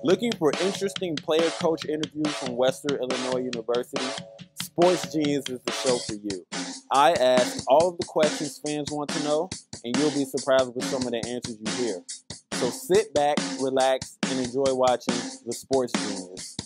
Looking for interesting player-coach interviews from Western Illinois University? Sports Genius is the show for you. I ask all of the questions fans want to know, and you'll be surprised with some of the answers you hear. So sit back, relax, and enjoy watching the Sports Genius.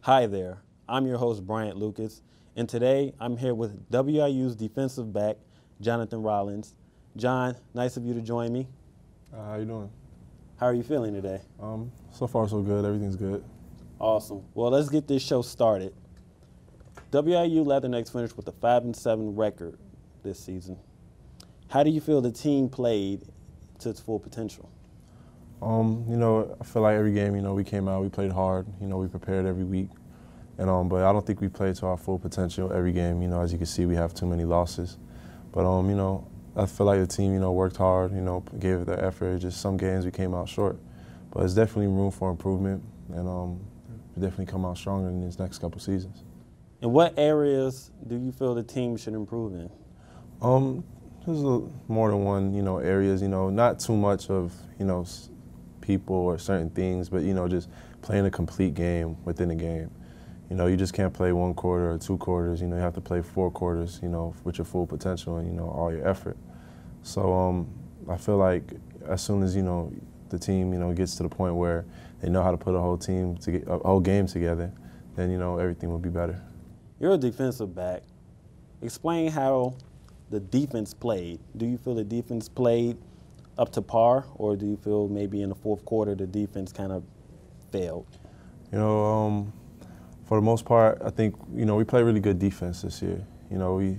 Hi there, I'm your host Bryant Lucas, and today I'm here with WIU's defensive back, Jonathan Rollins. John, nice of you to join me. How you doing? How are you feeling today? So far so good, everything's good. Awesome. Well, let's get this show started. WIU Leathernecks finished with a 5-7 record this season. How do you feel the team played to its full potential? I feel like every game, we came out, we played hard, we prepared every week. And but I don't think we played to our full potential every game. As you can see, we have too many losses. But I feel like the team, worked hard, gave it their effort. Just some games we came out short. But there's definitely room for improvement, and we definitely come out stronger in these next couple seasons. In what areas do you feel the team should improve in? There's more than one, areas, not too much of, people or certain things, but, just playing a complete game within a game. You just can't play one quarter or 2 quarters. You have to play 4 quarters, with your full potential and, all your effort. So I feel like as soon as, the team, gets to the point where they know how to put a whole game together, then, everything will be better. You're a defensive back. Explain how the defense played. Do you feel the defense played up to par, or do you feel maybe in the 4th quarter the defense kind of failed? For the most part, I think, we played really good defense this year. We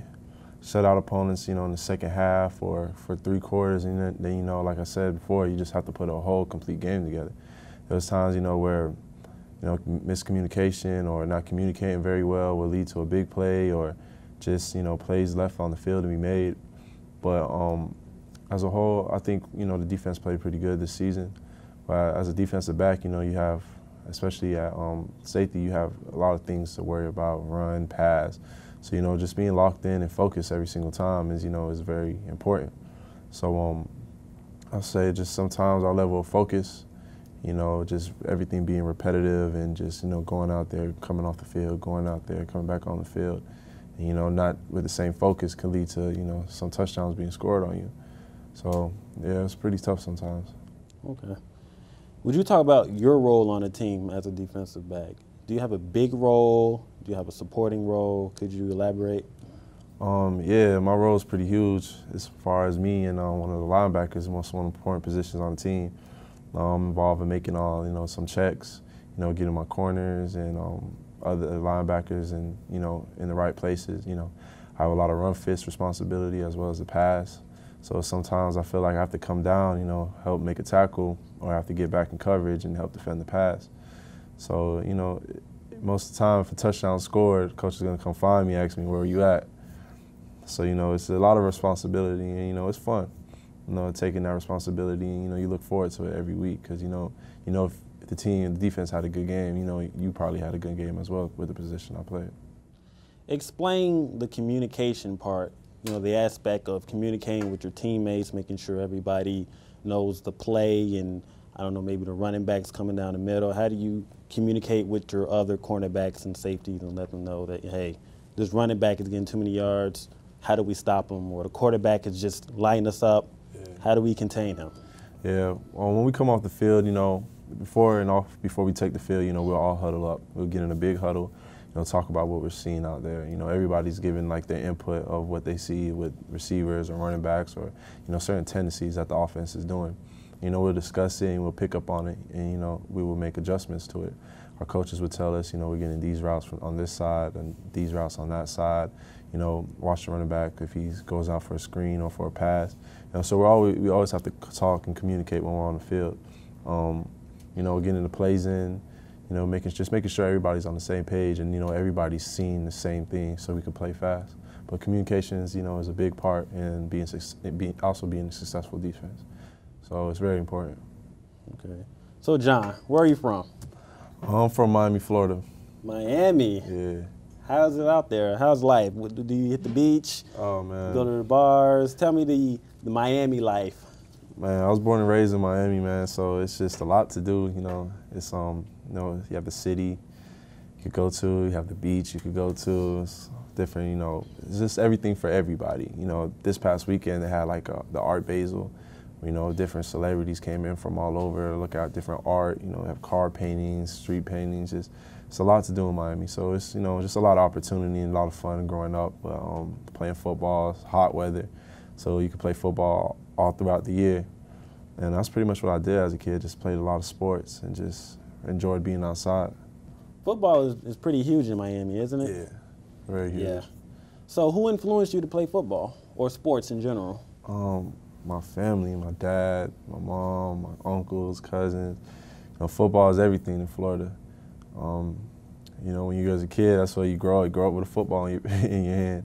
shut out opponents, in the second half or for 3 quarters, and then, like I said before, you just have to put a whole complete game together. There was times, where, miscommunication or not communicating very well will lead to a big play, or just, plays left on the field to be made. But as a whole, I think, the defense played pretty good this season. But as a defensive back, you have, especially at safety, you have a lot of things to worry about, run, pass. So, just being locked in and focused every single time is, is very important. So I'll say just sometimes our level of focus, just everything being repetitive and just, going out there, coming off the field, going out there, coming back on the field, and, not with the same focus can lead to, some touchdowns being scored on you. So, yeah, it's pretty tough sometimes. Okay. Would you talk about your role on the team as a defensive back? Do you have a big role? Do you have a supporting role? Could you elaborate? Yeah, my role is pretty huge as far as me and one of the linebackers, one of the important positions on the team. I'm involved in making all, some checks, getting my corners and other linebackers and, in the right places. I have a lot of run fist responsibility as well as the pass. So sometimes I feel like I have to come down, help make a tackle, or I have to get back in coverage and help defend the pass. So, most of the time if a touchdown scored, coach is going to come find me, ask me, where are you at? So, it's a lot of responsibility and, it's fun, taking that responsibility and, you look forward to it every week because, if the team, the defense had a good game, you probably had a good game as well with the position I played. Explain the communication part. The aspect of communicating with your teammates, making sure everybody knows the play and, I don't know, maybe the running backs coming down the middle. How do you communicate with your other cornerbacks and safeties and let them know that, hey, this running back is getting too many yards, how do we stop him? Or the quarterback is just lighting us up, how do we contain him? Yeah, when we come off the field, before we take the field, we'll all huddle up. We'll get in a big huddle. Talk about what we're seeing out there. Everybody's giving like their input of what they see with receivers or running backs or, certain tendencies that the offense is doing. We'll discuss it and we'll pick up on it and, we will make adjustments to it. our coaches would tell us, we're getting these routes on this side and these routes on that side. Watch the running back if he goes out for a screen or for a pass. So we always have to talk and communicate when we're on the field. Getting the plays in, making sure everybody's on the same page and, everybody's seeing the same thing so we can play fast. But communications, is a big part in also being a successful defense. So it's very important. Okay. So, John, where are you from? I'm from Miami, Florida. Miami? Yeah. How's it out there? How's life? Do you hit the beach? Oh, man. Go to the bars? Tell me the Miami life. Man, I was born and raised in Miami, man, so it's just a lot to do, It's, you have the city you could go to, you have the beach you could go to. It's different, it's just everything for everybody. This past weekend they had like the Art Basel. Different celebrities came in from all over to look at different art. Have car paintings, street paintings. It's a lot to do in Miami. So it's just a lot of opportunity and a lot of fun growing up. Playing football, hot weather, so you can play football all throughout the year. And that's pretty much what I did as a kid. Just played a lot of sports and just enjoyed being outside. Football is pretty huge in Miami, isn't it? Yeah, very huge. Yeah. So who influenced you to play football or sports in general? My family, my dad, my mom, my uncles, cousins. Football is everything in Florida. When you're as a kid, that's where you grow. You grow up with a football in your hand.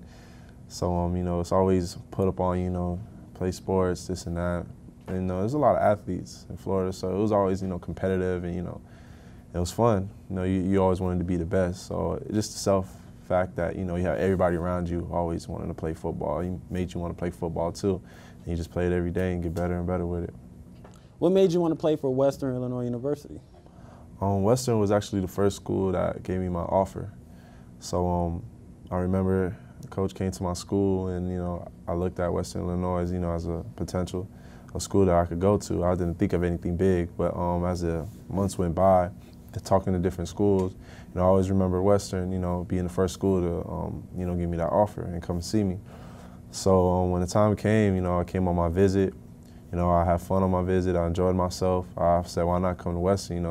So, it's always put up on, play sports, this and that. And, there's a lot of athletes in Florida, so it was always, competitive and, it was fun. You always wanted to be the best. So just the fact that, you have everybody around you always wanting to play football. It made you want to play football too. And you just play it every day and get better and better with it. What made you want to play for Western Illinois University? Western was actually the first school that gave me my offer. So I remember the coach came to my school and, I looked at Western Illinois, as a potential school that I could go to. I didn't think of anything big, but as the months went by, talking to different schools, I always remember Western, being the first school to, give me that offer and come and see me. So when the time came, I came on my visit. I had fun on my visit. I enjoyed myself. I said, why not come to Western?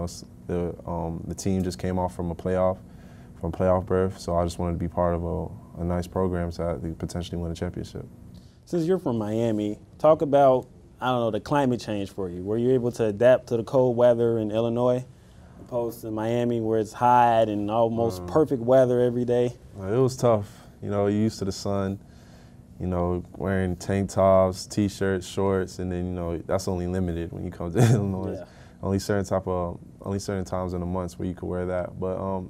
The team just came off from a playoff berth, so I just wanted to be part of a nice program so I could potentially win a championship. Since you're from Miami, talk about, the climate change for you. Were you able to adapt to the cold weather in Illinois, opposed to Miami where it's hot and almost perfect weather every day? It was tough. You're used to the sun, wearing tank tops, T-shirts, shorts, and then, that's only limited when you come to Illinois. Yeah. Only certain times in the months where you could wear that. But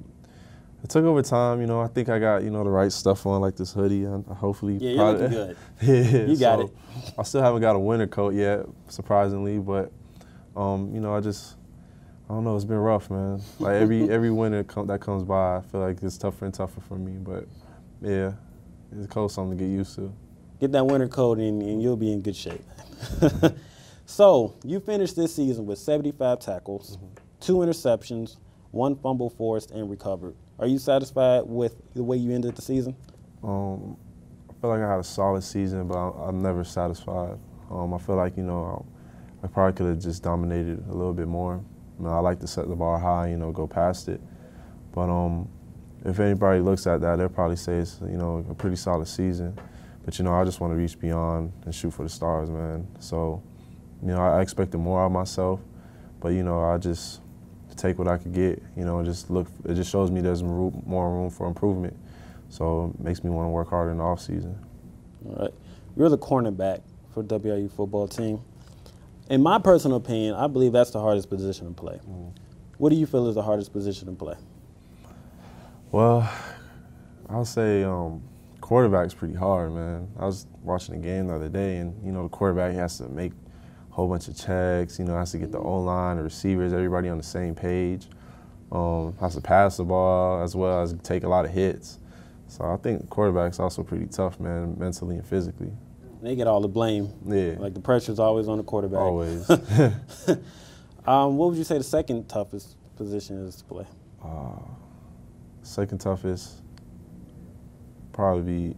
it took over time, I think I got, the right stuff on, like this hoodie. Hopefully. Yeah, you're looking good. Yeah. You got it. I still haven't got a winter coat yet, surprisingly, but, I don't know, it's been rough, man. Like every winter that comes by, I feel like it's tougher and tougher for me, but yeah, it's cold, something to get used to. Get that winter coat and you'll be in good shape. So, you finished this season with 75 tackles, 2 interceptions, 1 fumble forced and recovered. Are you satisfied with the way you ended the season? I feel like I had a solid season, but I'm never satisfied. I feel like, I probably could have just dominated a little bit more. I like to set the bar high, go past it. But if anybody looks at that, they'll probably say it's, a pretty solid season. But, I just want to reach beyond and shoot for the stars, man. So, I expected more of myself, but, I just take what I could get, and just look. It just shows me there's more room for improvement. So it makes me want to work harder in the offseason. All right. You're the cornerback for the WIU football team. In my personal opinion, I believe that's the hardest position to play. What do you feel is the hardest position to play? Well, I'll say quarterback's pretty hard, man. I was watching a game the other day, and, the quarterback has to make a whole bunch of checks, has to get the O-line, the receivers, everybody on the same page. Has to pass the ball as well as take a lot of hits. So I think quarterback's also pretty tough, man, mentally and physically. They get all the blame. Yeah. Like the pressure's always on the quarterback. Always. What would you say the second toughest position is to play? Second toughest, probably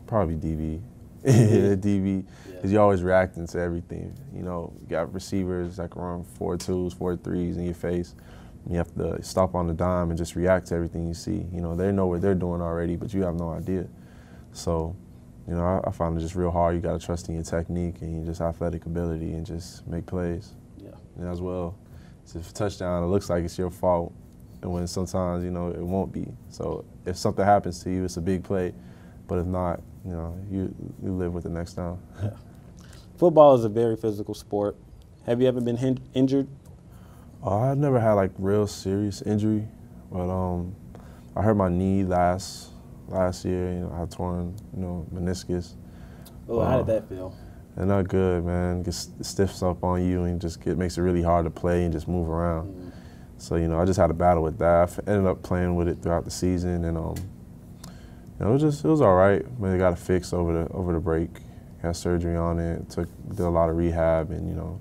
DB. DB, because you're always reacting to everything. You got receivers that can run 4.2s, 4.3s in your face. You have to stop on the dime and just react to everything you see. You know, they know what they're doing already, but you have no idea. So, you know, I find it just real hard. You got to trust in your technique and your just athletic ability and just make plays. Yeah. And as well, if a touchdown, it looks like it's your fault, and when sometimes, you know, it won't be. So if something happens to you, it's a big play. But if not, you know, you live with it next time. Yeah. Football is a very physical sport. Have you ever been injured? I've never had like real serious injury, but I hurt my knee last year. You know, I had torn, you know, meniscus. Oh, how did that feel? And not good, man. It gets stiffs up on you and just makes it really hard to play and just move around. Mm. So, you know, I just had a battle with that. I ended up playing with it throughout the season, and you know, it was all right. But I got it fixed over the break. Had surgery on it. Did a lot of rehab and, you know,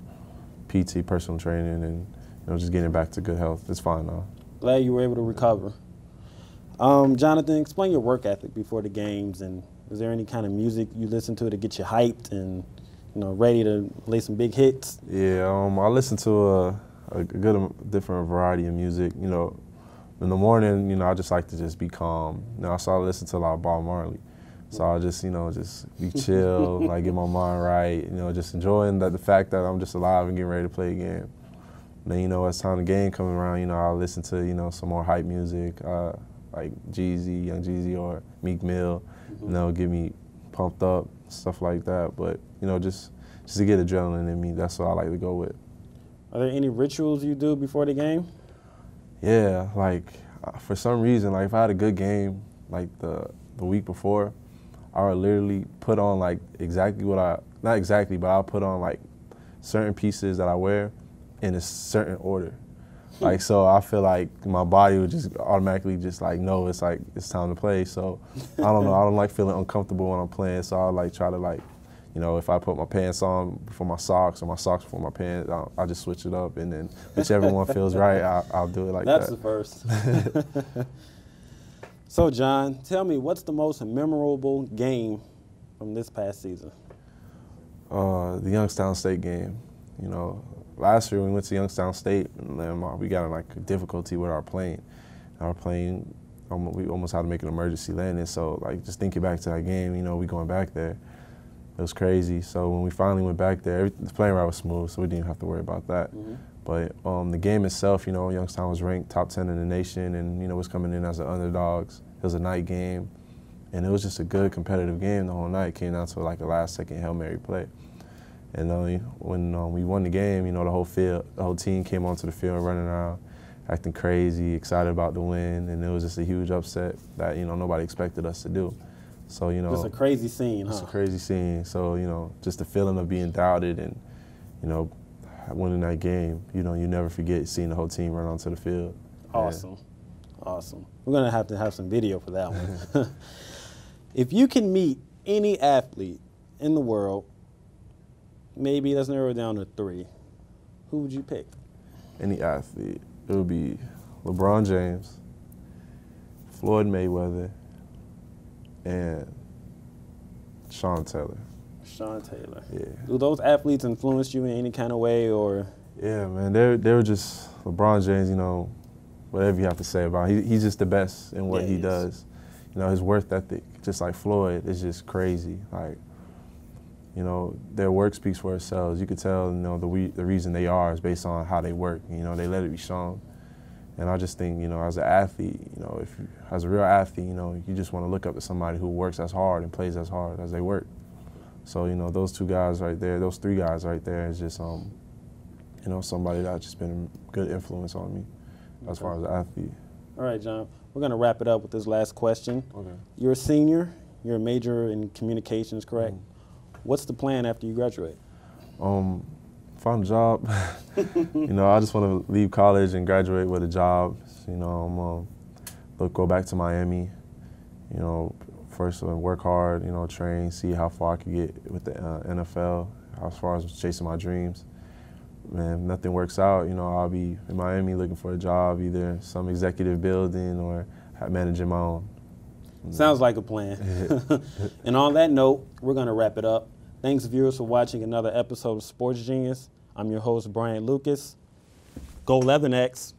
PT, personal training, and, you know, just getting back to good health. It's fine now. Glad you were able to recover. Jonathan, explain your work ethic before the games, and is there any kind of music you listen to get you hyped and, you know, ready to lay some big hits? Yeah, I listen to a good different variety of music. You know, in the morning, you know, I just like to just be calm. You know, so I listen to a lot of Bob Marley. So I just, you know, just be chill, like get my mind right, you know, just enjoying the fact that I'm just alive and getting ready to play a game. Then, you know, as time the game comes around, you know, I'll listen to, you know, some more hype music, like Jeezy, Young Jeezy, or Meek Mill, you know, get me pumped up, stuff like that. But, you know, just to get adrenaline in me, that's what I like to go with. Are there any rituals you do before the game? Yeah, like for some reason, like if I had a good game, like the week before, I would literally put on like exactly not exactly, but I'll put on like certain pieces that I wear in a certain order. Like, so I feel like my body would just automatically just like know it's like it's time to play. So I don't know, I don't like feeling uncomfortable when I'm playing. So I like try to like, you know, if I put my pants on before my socks or my socks before my pants, I'll just switch it up, and then whichever one feels right, I'll do it like that. That's the first. So, John, tell me, what's the most memorable game from this past season? The Youngstown State game. You know, last year we went to Youngstown State, and then we got in like a difficulty with our plane. Our plane, we almost had to make an emergency landing. So, like, just thinking back to that game, you know, we going back there, it was crazy. So when we finally went back there, the plane ride was smooth, so we didn't have to worry about that. Mm-hmm. But the game itself, you know, Youngstown was ranked top 10 in the nation, and, you know, was coming in as the underdogs. It was a night game, and it was just a good competitive game the whole night. It came down to like a last-second Hail Mary play. And when we won the game, you know, the whole team came onto the field running around, acting crazy, excited about the win, and it was just a huge upset that, you know, nobody expected us to do. So, you know, it's a crazy scene, huh? It's a crazy scene. So, you know, just the feeling of being doubted and, you know, winning that game, you know, you never forget seeing the whole team run onto the field. Awesome. Yeah. Awesome. We're going to have some video for that one. If you can meet any athlete in the world, maybe let's narrow it down to 3, who would you pick? Any athlete. It would be LeBron James, Floyd Mayweather, and Sean Taylor. Sean Taylor. Yeah. Do those athletes influence you in any kind of way, or? Yeah, man. They were just LeBron James. You know, whatever you have to say about him, he's just the best in what he does. You know, his work ethic, just like Floyd, is just crazy. Like, you know, their work speaks for itself. You could tell, you know, the reason they are is based on how they work. You know, they let it be shown. And I just think, you know, as an athlete, you know, as a real athlete, you know, you just want to look up to somebody who works as hard and plays as hard as they work. So, you know, those 2 guys right there, those 3 guys right there is just, you know, somebody that's just been a good influence on me as far as an athlete. All right, John, we're going to wrap it up with this last question. Okay. You're a senior, you're a major in communications, correct? Mm-hmm. What's the plan after you graduate? Find a job. You know, I just want to leave college and graduate with a job. You know, go back to Miami. You know, first work hard. You know, train, see how far I could get with the NFL. As far as chasing my dreams. Man, if nothing works out, you know, I'll be in Miami looking for a job, either some executive building or managing my own. Sounds like a plan. And on that note, we're going to wrap it up. Thanks, viewers, for watching another episode of Sports Genius. I'm your host, Bryant Lucas. Go Leathernecks.